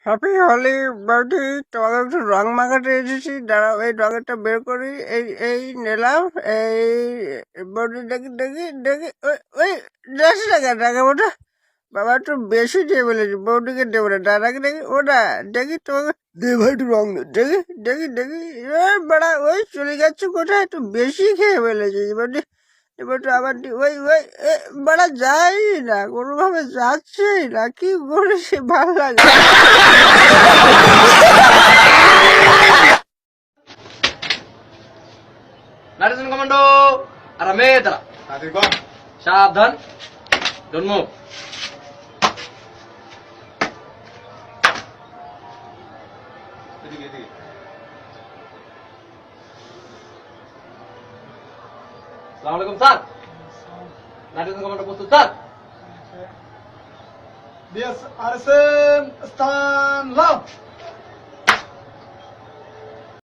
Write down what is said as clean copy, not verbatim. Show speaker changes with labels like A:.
A: Happy Holi বৌদি, তোমাকে একটু রং মাখাতে এসেছি। দাঁড়াও, এই রঙেরটা বের করি। এই এই নিলাম। এই বৌদি, দেখি দেখি দেখি, ওই ওই 10 টাকা টাকা ওটা। বাবা, একটু বেশি দিয়ে বলেছি, বৌদিকে দেবো না, দাদাকে দেখি ওটা। দেখি তোমাকে দে ভাই, একটু রং দে। দেখি দেখি দেখি, বেড়া ওই চলে যাচ্ছে কোথায়, একটু বেশি খেয়ে ফেলেছি বৌদি। এবার তো আবার ওই ওই বেড়া যাই না, কোনোভাবে যাচ্ছেই না, কি করেছি ভালো লাগে।
B: Ladies commando, Arametra. সাবধান, don't move. Assalamualaikum sir. Ladies commando প্রস্তুত sir.
C: Yes, Arsen, stand up.